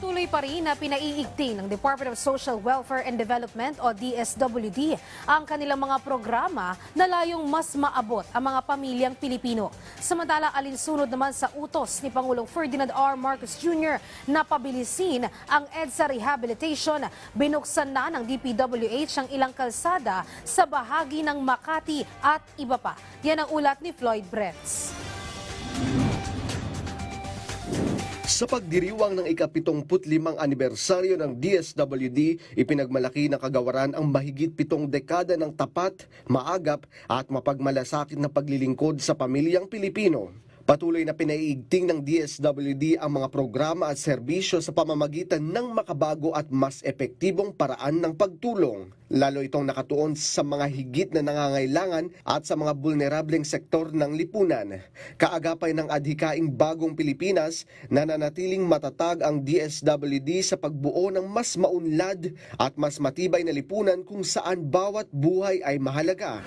Patuloy pa rin na pinaiigting ng Department of Social Welfare and Development o DSWD ang kanilang mga programa na layong mas maabot ang mga pamilyang Pilipino. Samantala, alinsunod naman sa utos ni Pangulong Ferdinand R. Marcos Jr. na pabilisin ang EDSA rehabilitation, binuksan na ng DPWH ang ilang kalsada sa bahagi ng Makati at iba pa. Yan ang ulat ni Floyd Brents. Sa pagdiriwang ng ika-75 anibersaryo ng DSWD, ipinagmalaki ng kagawaran ang mahigit 7 dekada ng tapat, maagap at mapagmalasakit na paglilingkod sa pamilyang Pilipino. Patuloy na pinaiigting ng DSWD ang mga programa at serbisyo sa pamamagitan ng makabago at mas epektibong paraan ng pagtulong. Lalo itong nakatuon sa mga higit na nangangailangan at sa mga vulnerableng sektor ng lipunan. Kaagapay ng adhikaing bagong Pilipinas, nananatiling matatag ang DSWD sa pagbuo ng mas maunlad at mas matibay na lipunan kung saan bawat buhay ay mahalaga.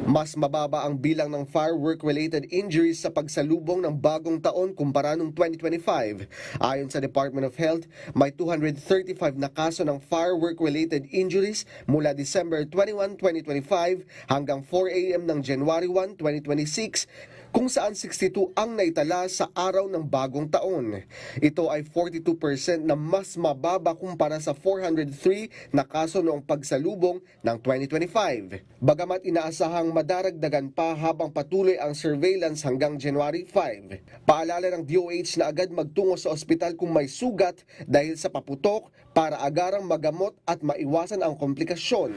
Mas mababa ang bilang ng firework-related injuries sa pagsalubong ng bagong taon kumpara noong 2025. Ayon sa Department of Health, may 235 na kaso ng firework-related injuries mula December 21, 2025 hanggang 4 a.m. ng January 1, 2026, kung saan 62 ang naitala sa araw ng bagong taon. Ito ay 42% na mas mababa kumpara sa 403 na kaso noong pagsalubong ng 2025. Bagamat inaasahang madaragdagan pa habang patuloy ang surveillance hanggang January 5. Paalala ng DOH na agad magtungo sa ospital kung may sugat dahil sa paputok para agarang magamot at maiwasan ang komplikasyon.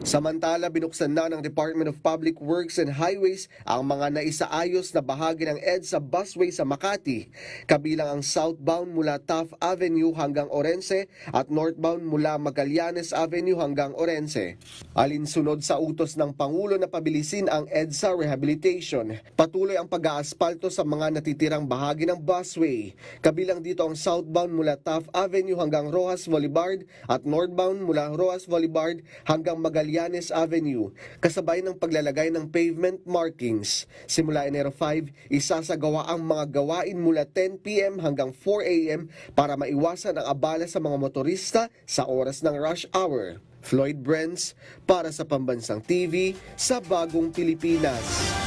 Samantala, binuksan na ng Department of Public Works and Highways ang mga naisaayos na bahagi ng EDSA busway sa Makati, kabilang ang southbound mula Taft Avenue hanggang Orense at northbound mula Magallanes Avenue hanggang Orense. Alinsunod sa utos ng Pangulo na pabilisin ang EDSA rehabilitation, patuloy ang pag-aaspalto sa mga natitirang bahagi ng busway, kabilang dito ang southbound mula Taft Avenue hanggang Rojas Boulevard at northbound mula Rojas Boulevard hanggang Magallanes Avenue, kasabay ng paglalagay ng pavement markings. Simula Enero 5, isasagawa ang mga gawain mula 10 p.m. hanggang 4 a.m. para maiwasan ang abala sa mga motorista sa oras ng rush hour. Floyd Brents para sa Pambansang TV sa Bagong Pilipinas.